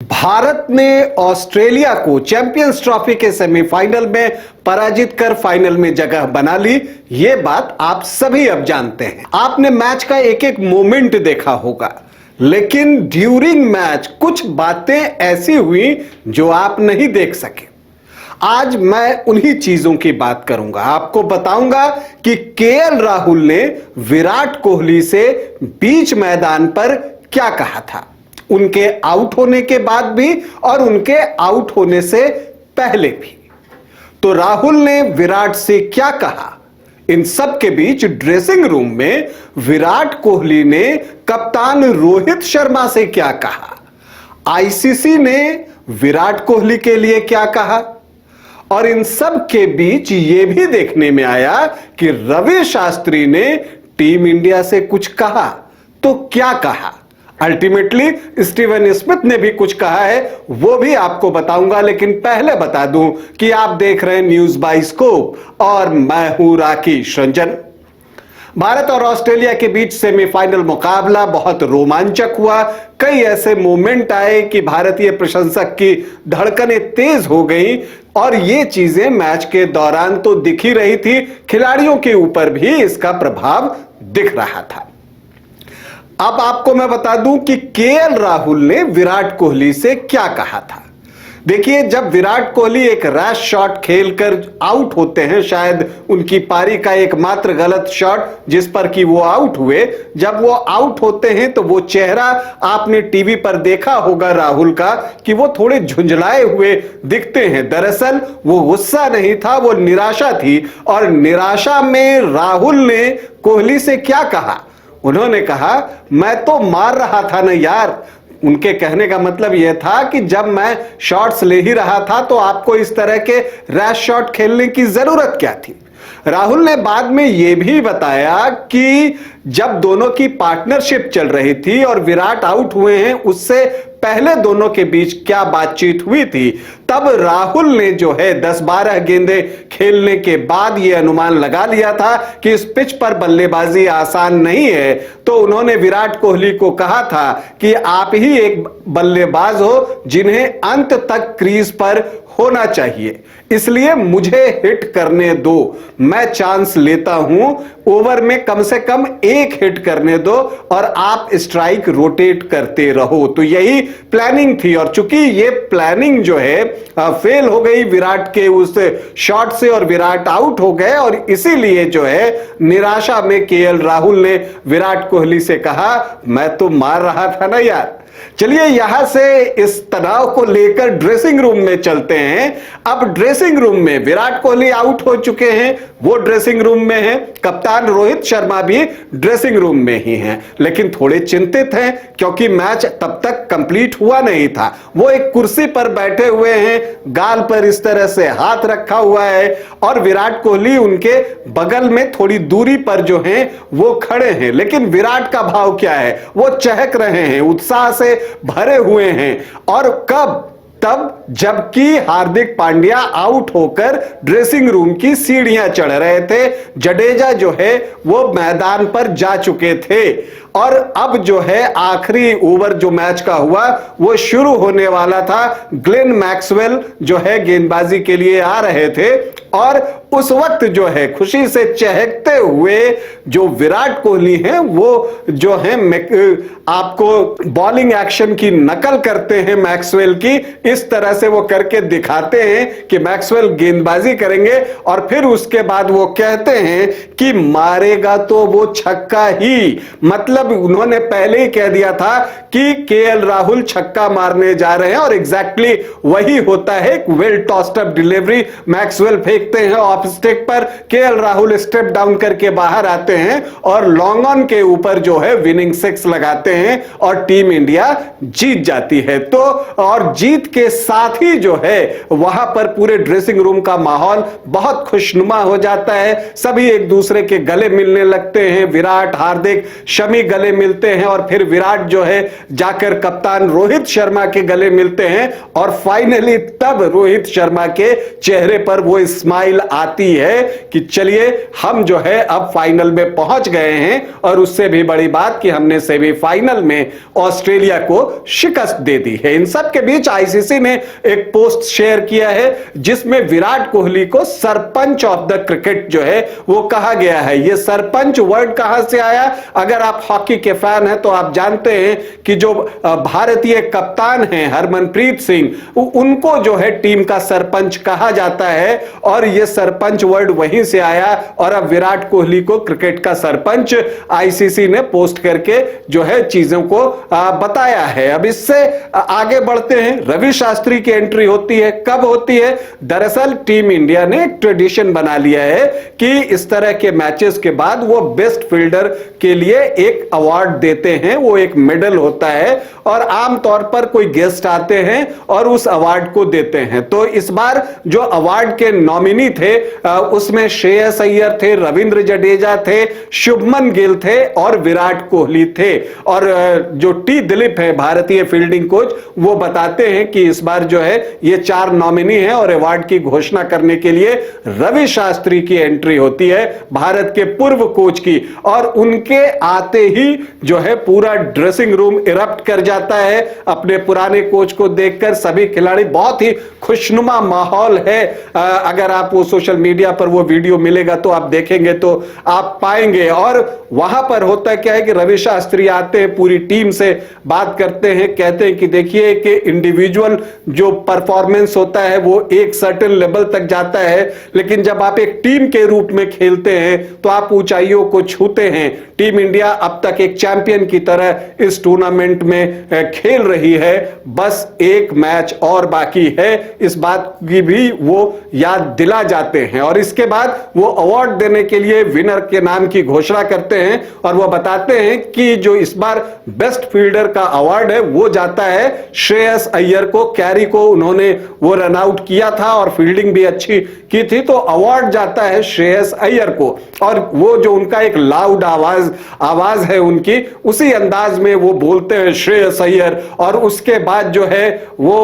भारत ने ऑस्ट्रेलिया को champions trophy के सेमीफाइनल में पराजित कर फाइनल में जगह बना ली। ये बात आप सभी अब जानते हैं। आपने मैच का एक एक मोमेंट देखा होगा, लेकिन ड्यूरिंग मैच कुछ बातें ऐसी हुई जो आप नहीं देख सके। आज मैं उन्हीं चीजों की बात करूंगा। आपको बताऊंगा कि केएल राहुल ने विराट कोहली से बीच मैदान पर क्या कहा था, उनके आउट होने के बाद भी और उनके आउट होने से पहले भी। तो राहुल ने विराट से क्या कहा, इन सब के बीच ड्रेसिंग रूम में विराट कोहली ने कप्तान रोहित शर्मा से क्या कहा, आईसीसी ने विराट कोहली के लिए क्या कहा, और इन सब के बीच यह भी देखने में आया कि रवि शास्त्री ने टीम इंडिया से कुछ कहा। तो क्या कहा, अल्टीमेटली स्टीवन स्मिथ ने भी कुछ कहा है, वो भी आपको बताऊंगा। लेकिन पहले बता दूं कि आप देख रहे हैं न्यूज बाय स्कोप और मैं हूं राकेश रंजन। भारत और ऑस्ट्रेलिया के बीच सेमीफाइनल मुकाबला बहुत रोमांचक हुआ। कई ऐसे मोमेंट आए कि भारतीय प्रशंसक की धड़कनें तेज हो गई और ये चीजें मैच के दौरान तो दिख ही रही थी, खिलाड़ियों के ऊपर भी इसका प्रभाव दिख रहा था। अब आपको मैं बता दूं कि केएल राहुल ने विराट कोहली से क्या कहा था। देखिए, जब विराट कोहली एक रैश शॉट खेलकर आउट होते हैं, शायद उनकी पारी का एकमात्र गलत शॉट जिस पर कि वो आउट हुए, जब वो आउट होते हैं तो वो चेहरा आपने टीवी पर देखा होगा राहुल का कि वो थोड़े झुंझलाए हुए दिखते हैं। दरअसल वो गुस्सा नहीं था, वो निराशा थी। और निराशा में राहुल ने कोहली से क्या कहा, उन्होंने कहा, मैं तो मार रहा था ना यार। उनके कहने का मतलब यह था कि जब मैं शॉट्स ले ही रहा था तो आपको इस तरह के रैश शॉट खेलने की जरूरत क्या थी। राहुल ने बाद में यह भी बताया कि जब दोनों की पार्टनरशिप चल रही थी और विराट आउट हुए हैं, उससे पहले दोनों के बीच क्या बातचीत हुई थी। तब राहुल ने जो है 10-12 गेंदें खेलने के बाद यह अनुमान लगा लिया था कि इस पिच पर बल्लेबाजी आसान नहीं है। तो उन्होंने विराट कोहली को कहा था कि आप ही एक बल्लेबाज हो जिन्हें अंत तक क्रीज पर होना चाहिए, इसलिए मुझे हिट करने दो, मैं चांस लेता हूं, ओवर में कम से कम एक हिट करने दो और आप स्ट्राइक रोटेट करते रहो। तो यही प्लानिंग थी और चूंकि ये प्लानिंग जो है फेल हो गई विराट के उस शॉट से और विराट आउट हो गए, और इसीलिए जो है निराशा में केएल राहुल ने विराट कोहली से कहा, मैं तो मार रहा था ना यार। चलिए यहां से इस तनाव को लेकर ड्रेसिंग रूम में चलते हैं। अब ड्रेसिंग रूम में विराट कोहली आउट हो चुके हैं, वो ड्रेसिंग रूम में हैं, कप्तान रोहित शर्मा भी ड्रेसिंग रूम में ही हैं, लेकिन थोड़े चिंतित हैं क्योंकि मैच तब तक कंप्लीट हुआ नहीं था। वो एक कुर्सी पर बैठे हुए हैं, गाल पर इस तरह से हाथ रखा हुआ है और विराट कोहली उनके बगल में थोड़ी दूरी पर जो हैं वो खड़े हैं। लेकिन विराट का भाव क्या है, वो चहक रहे हैं, उत्साह से भरे हुए हैं। और कब, तब जबकि हार्दिक पांड्या आउट होकर ड्रेसिंग रूम की सीढ़ियां चढ़ रहे थे, जडेजा जो है वो मैदान पर जा चुके थे और अब जो है आखिरी ओवर जो मैच का हुआ वो शुरू होने वाला था। ग्लेन मैक्सवेल जो है गेंदबाजी के लिए आ रहे थे और उस वक्त जो है खुशी से चहकते हुए जो विराट कोहली हैं वो जो है आपको बॉलिंग एक्शन की नकल करते हैं मैक्सवेल की, इस तरह से वो करके दिखाते हैं कि मैक्सवेल गेंदबाजी करेंगे और फिर उसके बाद वो कहते हैं कि मारेगा तो वो छक्का ही। मतलब उन्होंने पहले ही कह दिया था कि केएल राहुल छक्का मारने जा रहे हैं और एग्जैक्टली वही होता है। Well tossed up delivery Maxwell फेंकते हैं ऑफ स्टिक पर, केएल राहुल स्टेप डाउन करके बाहर आते हैं और लॉन्ग ऑन के ऊपर जो है विनिंग 6 लगाते हैं और टीम इंडिया जीत जाती है। तो और जीत के साथ ही जो है वहां पर पूरे ड्रेसिंग रूम का माहौल बहुत खुशनुमा हो जाता है। सभी एक दूसरे के गले मिलने लगते हैं, विराट, हार्दिक, शमी गले मिलते हैं और फिर विराट जो है जाकर कप्तान रोहित शर्मा के गले मिलते हैं और फाइनली तब रोहित शर्मा के चेहरे पर वो स्माइल आती आती है कि चलिए हम जो है अब फाइनल में पहुंच गए हैं, और उससे भी बड़ी बात कि हमने सेमीफाइनल में ऑस्ट्रेलिया को शिकस्त दे दी है। इन सब के बीच आईसीसी ने एक पोस्ट शेयर किया है जिसमें विराट कोहली को सरपंच ऑफ द क्रिकेट जो है वो कहा गया है। ये सरपंच वर्ड कहां से आया? अगर आप हॉकी के फैन हैं तो आप जानते हैं कि जो भारतीय कप्तान हैं हरमनप्रीत सिंह, उनको जो है टीम का सरपंच कहा जाता है, और यह सरपंच वर्ड वहीं से आया, और अब विराट कोहली को क्रिकेट का सरपंच आईसीसी ने पोस्ट करके जो है चीजों को बताया है। अब इससे आगे बढ़ते हैं, रवि शास्त्री की एंट्री होती है। कब होती है? दरअसल टीम इंडिया ने एक ट्रेडिशन बना लिया है कि इस तरह के मैचेस के बाद वो बेस्ट फील्डर के लिए एक अवार्ड देते हैं, वो एक मेडल होता है, और आमतौर पर कोई गेस्ट आते हैं और उस अवार्ड को देते हैं। तो इस बार जो अवार्ड के नॉमिनी थे उसमें श्रेयस अय्यर थे, रविंद्र जडेजा थे, शुभमन गिल थे और विराट कोहली थे। और जो टी दिलीप है भारतीय फील्डिंग कोच, वो बताते हैं कि इस बार जो है ये 4 नॉमिनी हैं और अवार्ड की घोषणा करने के लिए रवि शास्त्री की एंट्री होती है, भारत के पूर्व कोच की, और उनके आते ही जो है पूरा ड्रेसिंग रूम इरप्ट कर जाता है अपने पुराने कोच को देखकर। सभी खिलाड़ी, बहुत ही खुशनुमा माहौल है। अगर आप वो सोशल मीडिया पर वो वीडियो मिलेगा तो आप देखेंगे तो आप पाएंगे। और वहां पर होता क्या है कि रवि शास्त्री आते हैं, पूरी टीम से बात करते हैं, कहते हैं कि देखिए कि इंडिविजुअल जो परफॉर्मेंस होता है वो एक सर्टेन लेवल तक जाता है, लेकिन जब आप एक टीम के रूप में खेलते हैं तो आप ऊंचाइयों को छूते हैं। टीम इंडिया अब तक एक चैंपियन की तरह इस टूर्नामेंट में खेल रही है, बस एक मैच और बाकी है, इस बात की भी वो याद दिला जाते हैं। और इसके बाद वो अवार्ड देने के लिए विनर के नाम की घोषणा करते हैं, और वो बताते हैं कि जो इस बार बेस्ट फील्डर का अवार्ड है वो जाता है श्रेयस अय्यर को। कैरी को उन्होंने वो रन आउट किया था और फील्डिंग भी अच्छी की थी, तो अवार्ड जाता है श्रेयस अय्यर को। और वो जो उनका एक लाउड आवाज है उनकी, उसी अंदाज में वो बोलते हैं श्रेयस अय्यर, और उसके बाद जो है वो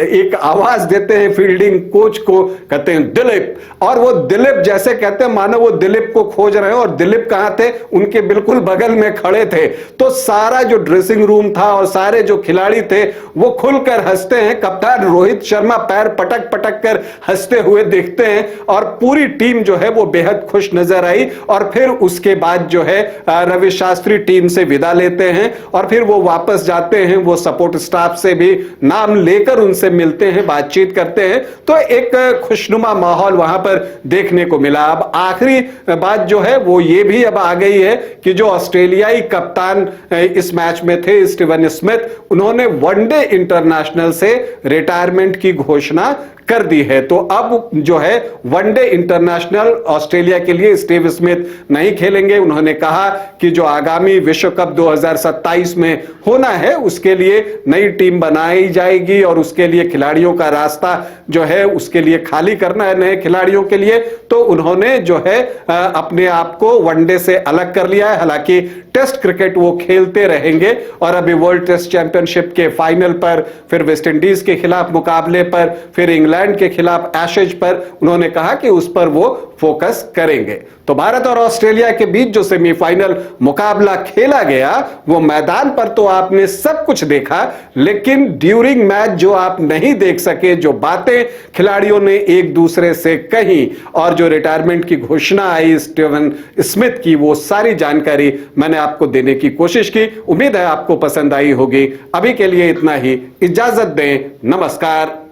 एक आवाज देते हैं फील्डिंग कोच को, कहते हैं दिलीप, और वो दिलीप जैसे कहते हैं मानो वो दिलीप को खोज रहे हैं, और दिलीप कहां थे? उनके बिल्कुल बगल में खड़े थे। तो सारा जो ड्रेसिंग रूम था और सारे जो खिलाड़ी थे वो खुलकर हंसते हैं। कप्तान रोहित शर्मा पैर पटक पटक कर हंसते हुए देखते हैं, और पूरी टीम जो है वो बेहद खुश नजर आई। और फिर उसके बाद जो है रवि शास्त्री टीम से विदा लेते हैं, और फिर वो वापस जाते हैं, वो सपोर्ट स्टाफ से भी नाम लेकर उनसे मिलते हैं, बातचीत करते हैं। तो एक खुशनुमा माहौल वहां पर देखने को मिला। अब आखिरी बात जो है वो ये भी अब आ गई है कि जो ऑस्ट्रेलियाई कप्तान इस मैच में थे स्टीवन स्मिथ, उन्होंने वनडे इंटरनेशनल से रिटायरमेंट की घोषणा कर दी है। तो अब जो है वनडे इंटरनेशनल ऑस्ट्रेलिया के लिए स्टीव स्मिथ नहीं खेलेंगे। उन्होंने कहा कि जो आगामी विश्व कप 2027 में होना है उसके लिए नई टीम बनाई जाएगी, और उसके लिए खिलाड़ियों का रास्ता जो है उसके लिए खाली करना है नए खिलाड़ियों के लिए। तो उन्होंने जो है अपने आप को वनडे से अलग कर लिया है। हालांकि टेस्ट क्रिकेट वो खेलते रहेंगे, और अभी वर्ल्ड टेस्ट चैंपियनशिप के फाइनल पर, फिर वेस्ट इंडीज के खिलाफ मुकाबले पर, फिर इंग्लैंड के खिलाफ एशेज पर उन्होंने कहा कि उस पर वो फोकस करेंगे। तो भारत और ऑस्ट्रेलिया के बीच जो सेमीफाइनल मुकाबला खेला गया वो मैदान पर तो आपने सब कुछ देखा, लेकिन ड्यूरिंग मैच जो आप नहीं देख सके, जो बातें खिलाड़ियों ने एक दूसरे से कही, और जो रिटायरमेंट की घोषणा आई स्टीवन स्मिथ की, वो सारी जानकारी मैंने आपको देने की कोशिश की। उम्मीद है आपको पसंद आई होगी। अभी के लिए इतना ही, इजाजत दें, नमस्कार।